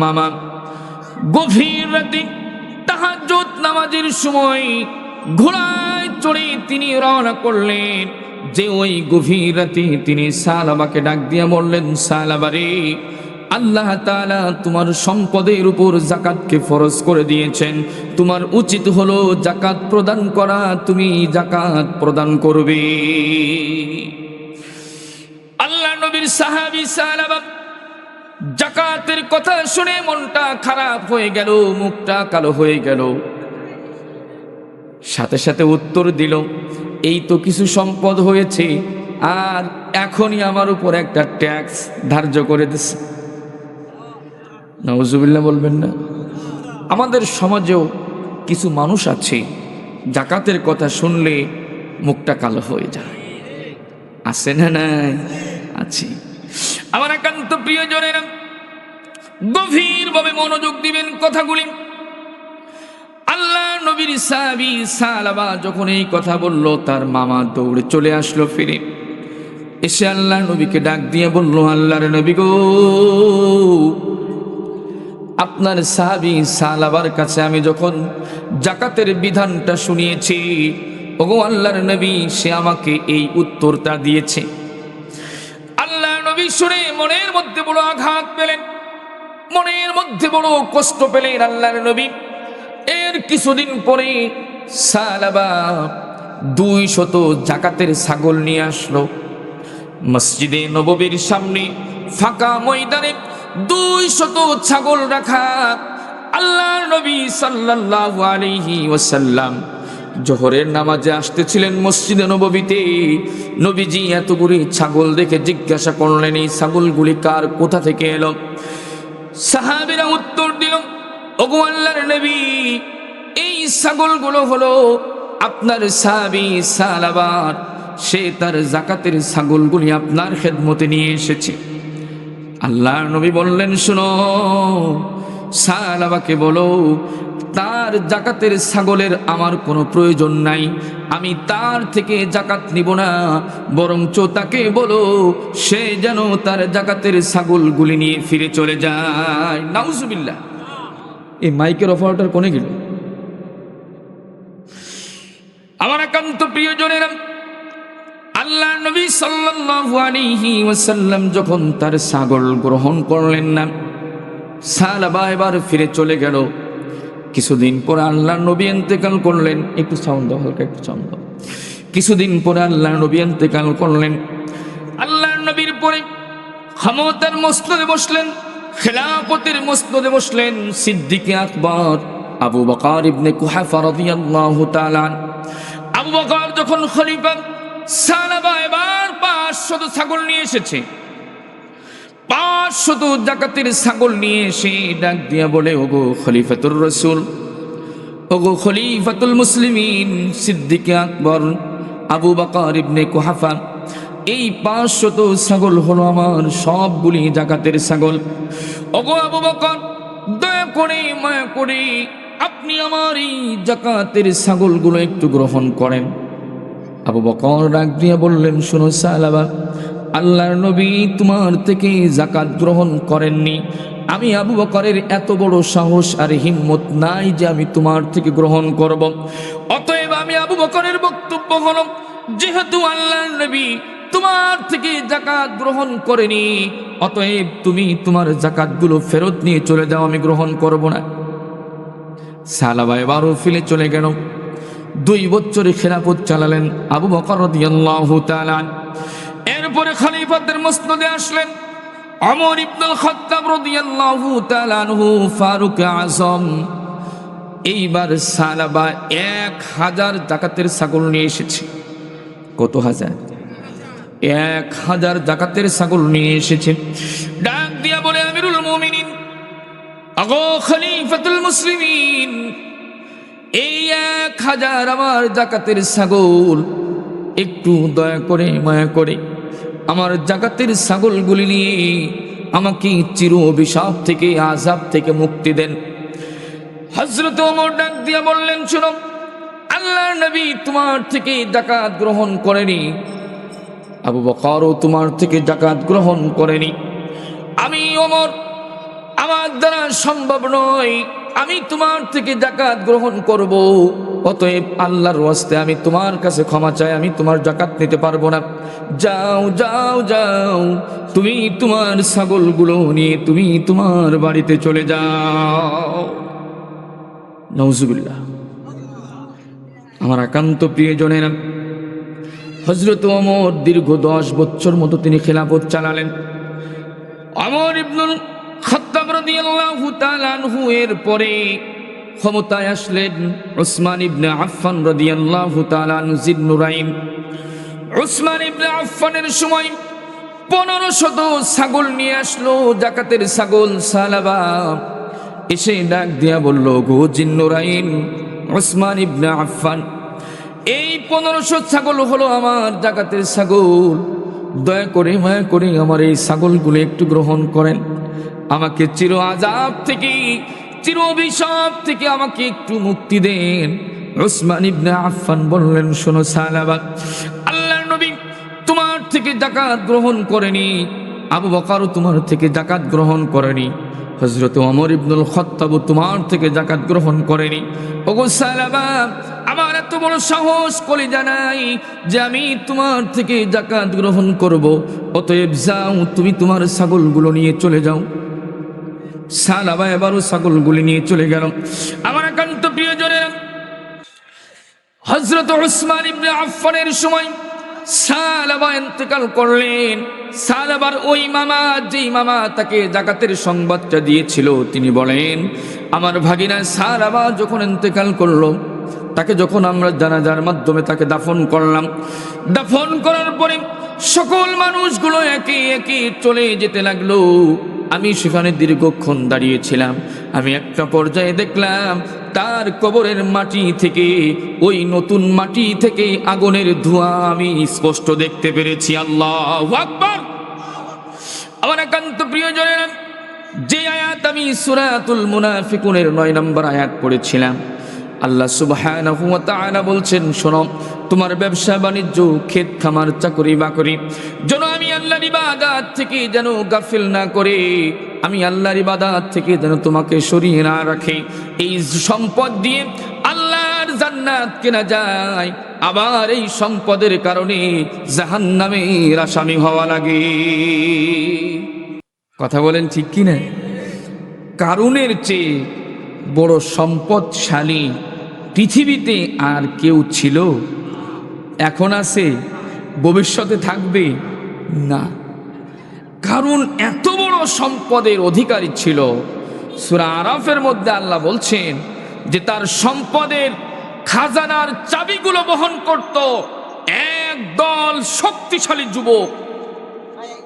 মামা গভীর রাতে তাহাজ্জুদ নামাজের সময় ঘোড়ায় চড়ে তিনি রওনা করলেন। যে ওই গভীর রাতে তিনি সালাবাকে ডাক দিয়ে বললেন, সালাবারে, আল্লাহ তাআলা তোমার সম্পদের উপর যাকাতকে ফরজ করে দিয়েছেন, তোমার উচিত হলো যাকাত প্রদান করা, তুমি যাকাত প্রদান করবে। আল্লাহ নবীর সাহাবী সালাবা যাকাতের কথা শুনে মনটা খারাপ হয়ে গেল, মুখটা কালো হয়ে গেল। সাথে সাথে উত্তর দিল, এই তো কিছু সম্পদ হয়েছে, আর এখনই আমার উপর একটা ট্যাক্স ধার্য করে দিচ্ছে। নাউজুবিল্লাহ বলবেন না? আমাদের সমাজেও কিছু মানুষ আছে, যাকাতের কথা শুনলে মুখটা কালো হয়ে যায়। আছে না নাই? আছে। আমার একান্ত প্রিয়জনেরা, গভীরভাবে মনোযোগ দিবেন কথাগুলি। আল্লাহ নবীর সাহাবী সালাবা যখন এই কথা বলল, তার মামা দৌড়ে চলে আসলো ফিরে এসে আল্লাহ নবীকে ডাক দিয়ে বলল, আল্লাহর নবী গো, আপনার সাহাবী সালাবার কাছে আমি যখন যাকাতের বিধানটা শুনিয়েছি, ওগো আল্লাহর নবী, সে আমাকে এই উত্তরটা দিয়েছে। আল্লাহ নবী শুনে মনের মধ্যে বড় আঘাত পেলেন, মনের মধ্যে বড় কষ্ট পেলেন। আল্লাহর নবী এর কিছুদিন পরে সালাবা 200 যাকাতের ছাগল নিয়ে আসলো। মসজিদে নববীর সামনে ফাঁকা ময়দানে 200 ছাগল রাখা। আল্লাহর নবী সাল্লাল্লাহু আলাইহি ওয়াসাল্লাম জোহরের নামাজে আসতেছিলেন মসজিদে নববীতে। নবীজি এতগুলি ছাগল দেখে জিজ্ঞাসা করলেন, এই ছাগলগুলি কার, কোথা থেকে এলো? সাহাবীরা উত্তর দিল, ওগো আল্লাহর নবী, এই ছাগলগুলো হলো আপনার সাহাবী সালাবার, সে তার যাকাতের ছাগলগুলি আপনার খেদমতে নিয়ে এসেছে। আল্লাহর নবী বললেন, শোনো, সালাবাকে বলো তার যাকাতের ছাগলের আমার কোনো প্রয়োজন নাই, আমি তার থেকে যাকাত নিব না, বরঞ্চ তাকে বলো সে যেন তার যাকাতের ছাগলগুলি নিয়ে ফিরে চলে যায়। নাউজুবিল্লাহ। এই মাইকের অফারটার কোনে গেল? আমার একান্ত প্রিয়জনেরা, আল্লাহ নবী সাল্লাল্লাহু আলাইহি ওয়াসাল্লাম যখন তার ছাগল গ্রহণ করলেন না, সালাবা এবার ফিরে চলে গেল। কিছুদিন পরে আল্লাহ নবী ইন্তেকাল করলেন। একটু সাউন্ড দাও, হালকা একটু সাউন্ড দাও। কিছুদিন পরে আল্লাহ নবী ইন্তেকাল করলেন। আল্লাহ নবীর পরে ক্ষমতার মসনদে বসলেন, খেলাফতের মসনদে বসলেন সিদ্দিক আকবর আবু বকর ইবনে কুহাফা রাদিয়াল্লাহু তাআলা। আবু বকর যখন খলিফা, সালাবা এবার 500 ছাগল নিয়ে এসেছে। 500 জাকাতের ছাগল নিয়ে এসে ডাক দিয়া বলে, ওগো খলিফাতুর রাসূল, ওগো খলিফাতুল মুসলিমিন, সিদ্দিক আকবর আবু বকর ইবনে কুহাফা, এই 500 ছাগল হলো আমার সবগুলি জাকাতের ছাগল। ওগো আবু বকর, দয়া করে মায়া করে আপনি আমার এই জাকাতের ছাগলগুলো একটু গ্রহণ করেন। আবু বকর ডাক দিয়ে বললেন, শোনো সাহাবা, আল্লাহর নবী তোমার থেকে জাকাত গ্রহণ করেননি। আমি আবু বকরের এত বড় সাহস আর হিম্মত নাই যে আমি তোমার থেকে গ্রহণ করব। অতএব আমি আবু বকরের বক্তব্য হলো, যেহেতু আল্লাহর নবী তোমার থেকে জাকাত গ্রহণ করেনি, অতএব তুমি তোমার জাকাতগুলো ফেরত নিয়ে চলে যাও, আমি গ্রহণ করব না। সাহাবা এবারও ফিরে চলে গেল। 2 বছরে খেলাফত চালালেন আবু বকর রাদিয়াল্লাহু তাআলা। এরপরে খলিফাদের মসনদে আসলেন ওমর ইবনুল খাত্তাব রাদিয়াল্লাহু তাআলা আনহু, ফারুক আযম। এইবার সাহাবা 1000 জাকাতের ছাগল নিয়ে এসেছে। কত হাজার? 1000 জাকাতের ছাগল নিয়ে এসেছে। ডাক দিয়া বলে, আমিরুল মুমিনিন, আগো খলিফাতুল মুসলিমিন, এই 1000 আমার জাকাতের ছাগল, একটু দয়া করে মায়া করে আমার জাকাতের ছাগলগুলি নিয়ে আমাকে চির অভিশাপ থেকে, আযাব থেকে মুক্তি দেন। হযরত ওমর ডাক দিয়া বললেন, শোনো, আল্লাহর নবী তোমার থেকে জাকাত গ্রহণ করেনি, আবু বকরও তোমার থেকে জাকাত গ্রহণ করেনি। আমি ওমর, আমার দ্বারা সম্ভব নয় আমি তোমার থেকে জাকাত গ্রহণ করব। অতএব আল্লাহর ওয়াস্তে আমি তোমার কাছে ক্ষমা চাই, আমি তোমার জাকাত নিতে পারবো না। যাও যাও যাও, তুমি তোমার ছাগলগুলো নিয়ে তুমি তোমার বাড়িতে চলে যাও। নাউজুবিল্লাহ। আমার একান্ত প্রিয়জনেরা, হযরত ওমর দীর্ঘ 10 বছর মতো তিনি খেলাফত চালালেন। ওমর ইবনুল খাত্তাব রাদিয়াল্লাহু তাআলা আনহু এর পরে ক্ষমতায় আসলেন উসমান ইবনে আফফান রাদিয়াল্লাহু তাআলা আনহু জিন্নুরাইন। উসমান ইবনে আফফানের সময় 1500 ছাগল নিয়ে আসলো, জাকাতের ছাগল। সাহাবা এসে ডাক দিয়া বলল, গো জিন্নুরাইন, উসমান ইবনে আফফান, এই 1500 ছাগল হলো আমার জাকাতের ছাগল, দয়া করে মায়া করে আমার এই ছাগলগুলো একটু গ্রহণ করেন, আমাকে চির আযাব থেকে, চির অভিশাপ থেকে আমাকে একটু মুক্তি দেন। উসমান ইবনে আফফান বললেন, শোনো সাহাবা, আল্লাহর নবী তোমার থেকে জাকাত গ্রহণ করেনি, আবু বকরও তোমার থেকে জাকাত গ্রহণ করেনি, হযরত ওমর ইবনুল খাত্তাব তোমার থেকে জাকাত গ্রহণ করেনি। ওগো সাহাবা, আমার এত বড় সাহস কলিজা নাই যে আমি তোমার থেকে জাকাত গ্রহণ করব। অতএব যাও, তুমি তোমার ছাগলগুলো নিয়ে চলে যাও। সাহাবা এবারও ছাগলগুলি নিয়ে চলে গেল। আমার একান্ত প্রিয়জনেরা, হযরত উসমান ইবনে আফফানের সময় সাহাবা ইন্তেকাল করলেন। সাহাবার ওই মামা, যেই মামা তাকে জাকাতের সংবাদটা দিয়েছিল, তিনি বলেন, আমার ভাগিনা সাহাবা যখন ইন্তেকাল করলো, তাকে যখন আমরা জানাজার মাধ্যমে তাকে দাফন করলাম, দাফন করার পরে সকল মানুষগুলো একে একে চলে যেতে লাগলো। আমি সেখানে দীর্ঘক্ষণ দাঁড়িয়েছিলাম। আমি একটা পর্যায়ে দেখলাম তার কবরের মাটি থেকে, ওই নতুন মাটি থেকে আগুনের ধোঁয়া আমি স্পষ্ট দেখতে পেরেছি। আল্লাহু আকবার। আমার একান্ত প্রিয়জনেরা, যে আয়াত আমি সূরাতুল মুনাফিকুনের 9 নম্বর আয়াত পড়েছিলাম, আল্লাহ সুবহানাহু ওয়া তাআলা বলছেন, শোনো, তোমার ব্যবসা বাণিজ্য, ক্ষেত খামার, চাকরি বাকরি যেন আমি আল্লাহর ইবাদত থেকে যেন গাফিল না করে, আমি আল্লাহর ইবাদত থেকে যেন তোমাকে সরিয়ে না রাখে। এই সম্পদ দিয়ে আল্লাহর জান্নাত কেনা যায়, আবার এই সম্পদের কারণে জাহান্নামের আসামি হওয়া লাগে। কথা বলেন ঠিক কি না? কারুনের চেয়ে বড় সম্পদশালী পৃথিবীতে আর কেউ ছিল? এখন আছে? ভবিষ্যতে থাকবে না। কারণ এত বড় সম্পদের অধিকারী ছিল। সূরা আরাফের মধ্যে আল্লাহ বলছেন যে তার সম্পদের খাজানার চাবিগুলো বহন করত একদল শক্তিশালী যুবক।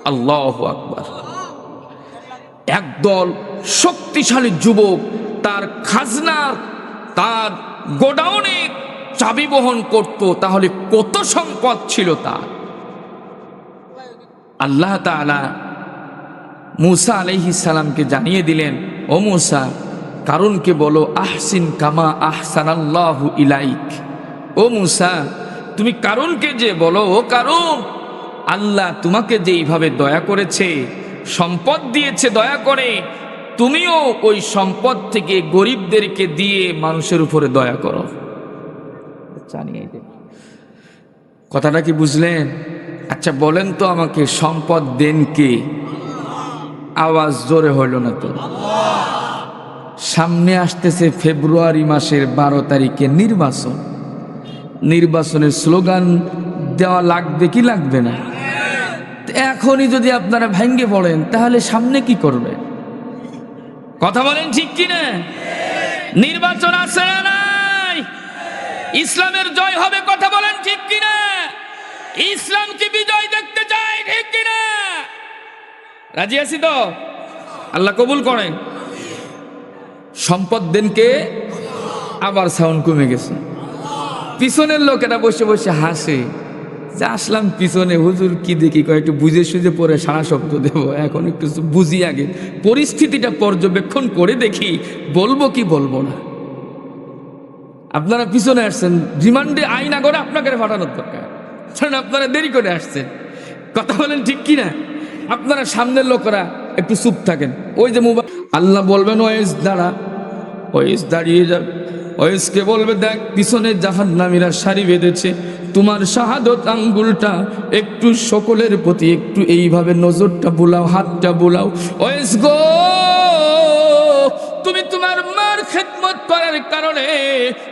আল্লাহু আকবার। একদল শক্তিশালী যুবক তার খাজনার, তার গোডাউনে চাবি বহন করত, তাহলে কত সম্পদ ছিল তার। আল্লাহ তাআলা মূসা আলাইহিস সালামকে জানিয়ে দিলেন, ও মূসা, কারুনকে বলো আহসিন কামা আহসানাল্লাহু ইলাইক। ও মূসা, তুমি কারুনকে যে বলো, ও কারুন, আল্লাহ তোমাকে যে এইভাবে দয়া করেছে, সম্পদ দিয়েছে দয়া করে, তুমিও ওই সম্পদ থেকে গরিবদেরকে দিয়ে মানুষের উপরে দয়া করো। জানিয়ে দেন, কথাটা কি বুঝলেন? আচ্ছা বলেন তো আমাকে, সম্পদ দেন কে? আওয়াজ জোরে হইল না তো। সামনে আসতেছে ফেব্রুয়ারি মাসের 12 তারিখে নির্বাচন। নির্বাচনের স্লোগান দেওয়া লাগবে কি লাগবে না? এখনই যদি আপনারা ভেঙ্গে পড়েন তাহলে সামনে কি করবে? কথা বলেন ঠিক কিনা? নির্বাচন আছে না নাই? ইসলামের জয় হবে, কথা বলেন ঠিক কিনা? ইসলাম কি বিজয় দেখতে চায়, ঠিক কিনা? রাজি আছি তো? আল্লাহ কবুল করেন। সম্পদ দেন কে? আবার সাউন্ড কমে গেছে। পিছনের লোকেরা বসে বসে হাসে যে আসলাম পিছনে, হুজুর কি দেখি, একটু বুঝে সুঝে পরে সারা শব্দ দেব, এখন একটু বুঝি, আগে পরিস্থিতিটা পর্যবেক্ষণ করে দেখি বলবো কি বলবো না। আপনারা পিছনে আসছেন, রিমান্ডে আইন করে আপনাকে পাঠানোর দরকার, কারণ আপনারা দেরি করে আসছেন। কথা বলেন ঠিক কিনা? আপনারা সামনের লোকেরা একটু চুপ থাকেন। ওই যে মোবাইল, আল্লাহ বলবেন ওয়েস দাঁড়া, ওয়েস দাঁড়িয়ে যাবে। ওয়েসকে বলবে, দেখ পিছনে জাহান্নামীরা সারি বেঁধেছে, তোমার শাহাদত আঙ্গুলটা একটু সকলের প্রতি একটু এইভাবে নজরটা বুলাও, হাতটা বুলাও। ওয়েস গো, তুমি তোমার মার খেদমত করার কারণে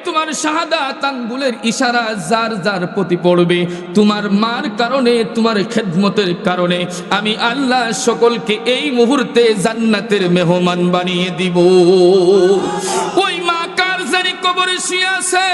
তোমার শাহাদাত আঙ্গুলের ইশারা যার যার প্রতি পড়বে, তোমার মার কারণে, তোমার খেদমতের কারণে আমি আল্লাহ সকলকে এই মুহূর্তে জান্নাতের মেহমান বানিয়ে দিব। ওই মা কার জানি কবরে শুয়ে আছে,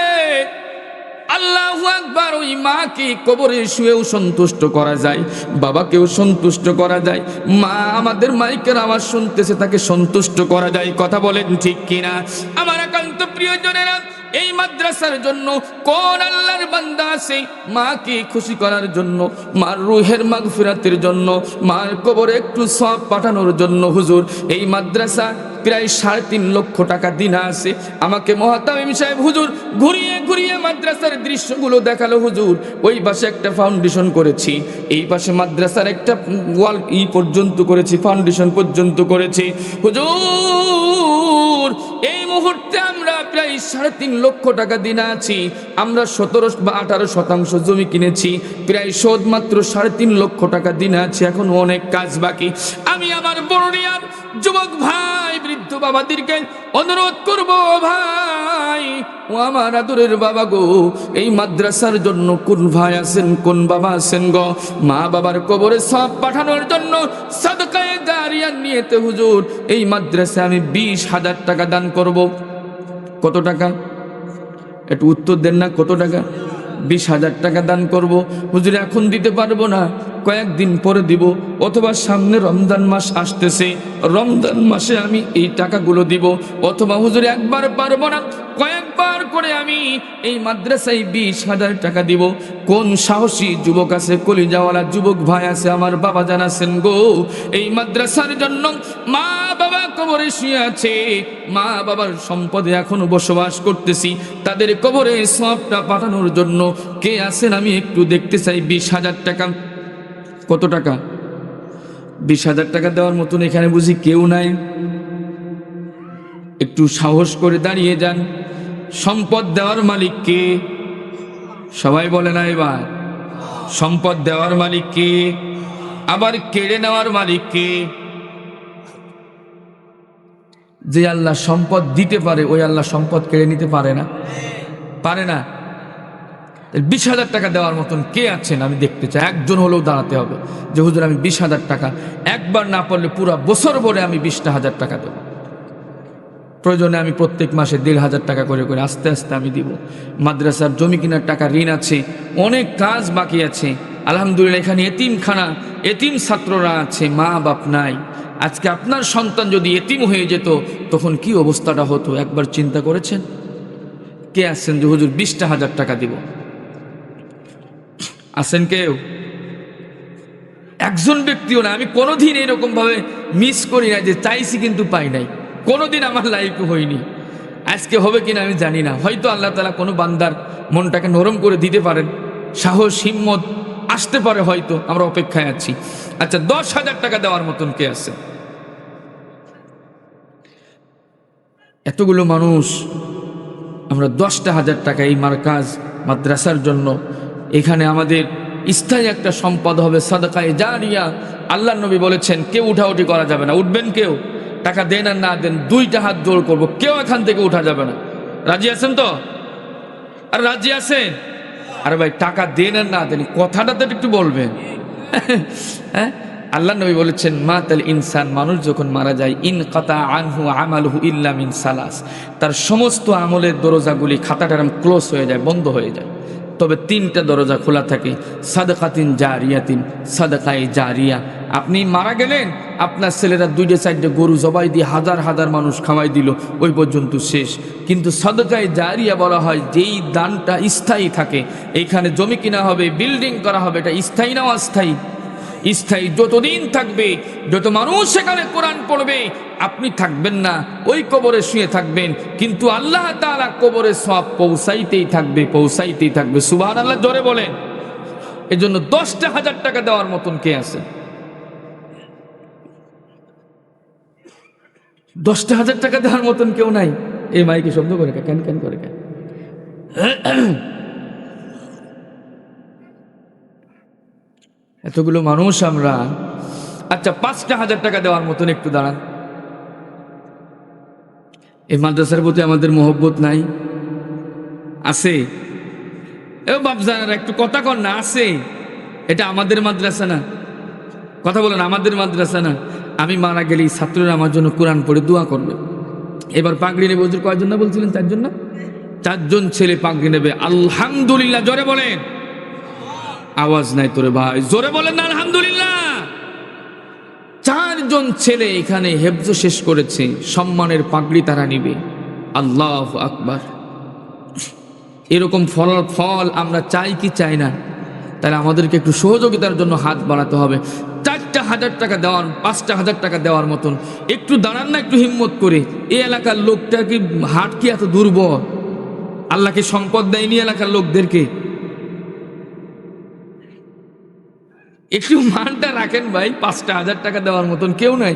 আল্লাহু আকবার। ওই মাকে কবরে শুয়েও সন্তুষ্ট করা যায়, বাবাকেও সন্তুষ্ট করা যায়, মা আমাদের মাইকের আওয়াজ শুনতেছে তাকে সন্তুষ্ট করা যায়। কথা বলেন ঠিক কিনা? আমার একান্ত প্রিয়জনেরা, এই মাদ্রাসার জন্য কোন আল্লাহর বান্দা আছে মাকে খুশি করার জন্য, মার রুহের মাগফিরাতের জন্য, মার কবরে একটু সওয়াব পাঠানোর জন্য? হুজুর, এই মাদ্রাসা প্রায় 3.5 লক্ষ টাকা দিনা আছে। আমাকে মুহতামিম সাহেব হুজুর ঘুরিয়ে ঘুরিয়ে মাদ্রাসার দৃশ্যগুলো দেখালো। হুজুর, ওই পাশে একটা ফাউন্ডেশন করেছি, এই পাশে মাদ্রাসার একটা ওয়াল পর্যন্ত করেছি, ফাউন্ডেশন পর্যন্ত করেছি। হুজুর, এই মুহূর্তে আমরা প্রায় 3.5 লক্ষ টাকা দিনা আছি। আমরা 17 বা 18% জমি কিনেছি, প্রায় শোধ মাত্র 3.5 লক্ষ টাকা দিনা আছে, এখন অনেক কাজ বাকি। আমি আমার বড়িয়ার যুবক ভাই, বৃদ্ধ বাবাদেরকে অনুরোধ করব, ভাই ও আমার আদরের বাবা গো, এই মাদ্রাসার জন্য কোন ভাই আছেন, কোন বাবা আছেন গো, মা বাবার কবরে সওয়াব পাঠানোর জন্য সাদকায়ে জারিয়া নিয়েতে হুজুর এই মাদ্রাসায় আমি 20,000 টাকা দান করব। কত টাকা? একটু উত্তর দেন না, কত টাকা? 20,000 টাকা দান করব। হুজুর এখন দিতে পারবো না, কয়েকদিন পরে দিব, অথবা সামনে রমজান মাস আসতেছে, রমজান মাসে আমি এই টাকাগুলো দিব, অথবা হুজুর একবার পারবো না, কয়েকবার করে আমি এই মাদ্রাসায় 20,000 টাকা দিব। কোন সাহসী যুবক আছে, কলিজাওয়ালা যুবক ভাই আছে, আমার বাবা জানাছেন গো, এই মাদ্রাসার জন্য মা বাবা কবরে শুয়ে আছে, মা বাবার সম্পদে এখনো বসবাস করতেছি, তাদের কবরে সওয়াবটা পাঠানোর জন্য কে আছেন আমি একটু দেখতে চাই। 20,000 টাকা। কত টাকা? 20,000 টাকা দেওয়ার মতন এখানে বুঝি কেউ নাই? একটু সাহস করে দাঁড়িয়ে যান। সম্পদ দেওয়ার মালিক কে? সবাই বলে না এবার। সম্পদ দেওয়ার মালিক কে? আবার কেড়ে নেওয়ার মালিক কে? যে আল্লাহ সম্পদ দিতে পারে, ওই আল্লাহ সম্পদ কেড়ে নিতে পারে না? পারে না? 20,000 টাকা দেওয়ার মতন কে আছেন আমি দেখতে চাই। একজন হলেও দাঁড়াতে হবে যে হুজুর আমি 20,000 টাকা, একবার না পারলে পুরো বছর ভরে আমি 20,000 টাকা দেব। প্রয়োজনে আমি প্রত্যেক মাসে 1,500 টাকা করে করে আস্তে আস্তে আমি দিব। মাদ্রাসার জমি কেনার টাকা ঋণ আছে, অনেক কাজ বাকি আছে, আলহামদুলিল্লাহ এখানে এতিমখানা, এতিম ছাত্ররা আছে, মা বাপ নাই। আজকে আপনার সন্তান যদি এতিম হয়ে যেত তখন কি অবস্থাটা হতো একবার চিন্তা করেছেন? কে আছেন যে হুজুর 20,000 টাকা দিব? আছেন কেউ? একজন ব্যক্তিও না। আমি কোনোদিন এরকম ভাবে মিস করি না যে চাইছি কিন্তু পাই নাই, কোনোদিন আমার লাইফে হয়নি। আজকে হবে কিনা আমি জানি না, হয়তো আল্লাহ তাআলা কোনো বান্দার মনটাকে নরম করে দিতে পারেন, সাহস হিম্মত আসতে পারে, হয়তো আমরা অপেক্ষায় আছি। আচ্ছা, 10,000 টাকা দেওয়ার মতন কে আছে? এতগুলো মানুষ, আমরা 10,000 টাকা এই মার্কাজ মাদ্রাসার জন্য, এখানে আমাদের স্থায়ী একটা সম্পদ হবে, সাদাকায়ে জারিয়া। আল্লাহর নবী বলেছেন কেউ উঠাউঠি করা যাবে না। উঠবেন কেউ? টাকা দেন আর না দেন 2টা হাত জোড় করবো, কেউ এখান থেকে উঠা যাবে না। রাজি আছেন তো? আর রাজি আছেন? আরে ভাই, টাকা দেন আর না দেন কথাটা তো একটু বলবেন। হ্যাঁ, আল্লাহ নবী বলেছেন মাতাল ইনসান, মানুষ যখন মারা যায়, ইন কাতা আনহু আমালহু ইল্লা মিন সালাস, তার সমস্ত আমলের দরজাগুলি, খাতাটার ক্লোজ হয়ে যায়, বন্ধ হয়ে যায়। তবে 3টা দরজা খোলা থাকে, সাদাকাতিন জারিয়াতিন, সাদাকায়ে জারিয়া। আপনি মারা গেলেন, আপনার ছেলেরা 2টা 4টে গরু জবাই দিয়ে হাজার হাজার মানুষ খাওয়াই দিল, ওই পর্যন্ত শেষ। কিন্তু সাদাকায়ে জারিয়া বলা হয় যেই দানটা স্থায়ী থাকে। এইখানে জমি কিনা হবে, বিল্ডিং করা হবে, এটা স্থায়ী না অস্থায়ী? স্থায়ী। যতদিন থাকবে, যত মানুষ সেখানে কোরআন পড়বে, আপনি থাকবেন না, ওই কবরে শুয়ে থাকবেন, কিন্তু আল্লাহ তাআলা কবরে সওয়াব পৌঁছাইতেই থাকবে, পৌঁছাইতেই থাকবে। সুবহানাল্লাহ জোরে বলেন। এজন্য 10,000 টাকা দেওয়ার মতন কে আছে? 10,000 টাকা দেওয়ার মতন কেউ নাই। এই মাইকে শব্দ করে কেন কেন করে কেন? এতগুলো মানুষ আমরা। আচ্ছা, 5,000 টাকা দেওয়ার মতন একটু দাঁড়ান। এই মাদ্রাসার প্রতি আমাদের মহব্বত নাই? আছে? এ বাপজানারা একটু কথা কর না, আছে? এটা আমাদের মাদ্রাসা না? কথা বলেন, আমাদের মাদ্রাসা না? আমি মারা গেলে ছাত্ররা আমার জন্য কোরআন পড়ে দোয়া করবে। এবার পাগড়ি নেবে হুজুর, কয়জন না বলছিলেন? 4জন না? 4জন ছেলে পাগড়ি নেবে। আলহামদুলিল্লাহ জোরে বলেন। আওয়াজ নাই তোরে ভাই, জোরে বলেন না আলহামদুলিল্লাহ। 4জন ছেলে এখানে হেফজ শেষ করেছে, সম্মানের পাগড়ি তারা নিবে। আল্লাহু আকবার। এরকম ফল আমরা চাই কি চাই না? তাহলে আমাদেরকে একটু সহযোগিতার জন্য হাত বাড়াতে হবে। 4,000 টাকা দেওয়ার, 5,000 টাকা দেওয়ার মতন একটু দাঁড়ান না, একটু হিম্মত করে। এই এলাকার লোকটা কি হাট কি এত দুর্বল? আল্লাহকে সম্পদ দেয়নি এলাকার লোকদেরকে? একটু মানটা রাখেন ভাই। 5,000 টাকা দেওয়ার মতন কেউ নাই।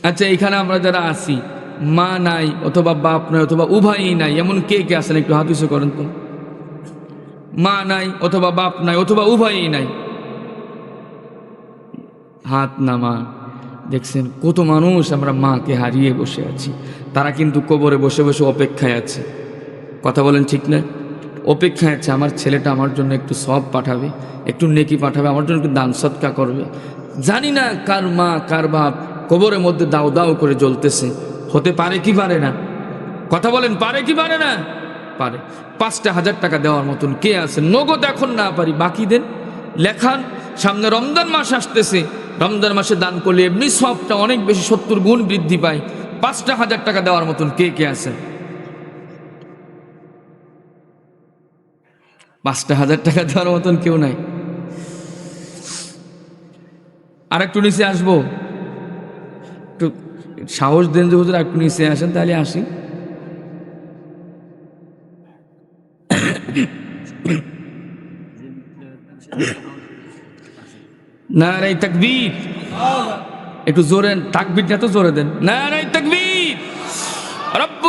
আচ্ছা, এখানে আমরা যারা আছি, মা নাই অথবা বাপ নাই অথবা উভয়ই নাই, এমন কে কে আছেন? একটু হাত উঁচু করেন তো। মা নাই অথবা বাপ নাই অথবা উভয়ই নাই, হাত নামা। দেখছেন কত মানুষ আমরা মাকে হারিয়ে বসে আছি। তারা কিন্তু কবরে বসে বসে অপেক্ষায় আছে। কথা বলেন ঠিক না? অপেক্ষায় আছে, আমার ছেলেটা আমার জন্য একটু সওয়াব পাঠাবে, একটু নেকি পাঠাবে, আমার জন্য একটু দান সদকা করবে। জানি না কার মা কার বাপ কবরের মধ্যে দাও দাও করে জ্বলতেছে। হতে পারে কি পারে না? কথা বলেন, পারে কি পারে না? পারে। 5,000 টাকা দেওয়ার মতন কে আছে? নগদ এখন না পারি, বাকি দেন, লেখান। সামনে রমজান মাস আসতেছে, রমজান মাসে দান করলে এমনি সবটা অনেক বেশি 70 গুণ বৃদ্ধি পায়। 5,000 টাকা দেওয়ার মতন কে কে আছে? 5,000 টাকা দেওয়ার মতন কেউ নাই। আর একটু নিচে আসবো? একটু সাহস দেন যে হুজুর একটু নিচে আসেন, তাহলে আসি। নারে তাকবীর, একটু জোরে তাকবীরটা তো জোরে দেন। নারে তাকবীর। রব্বুল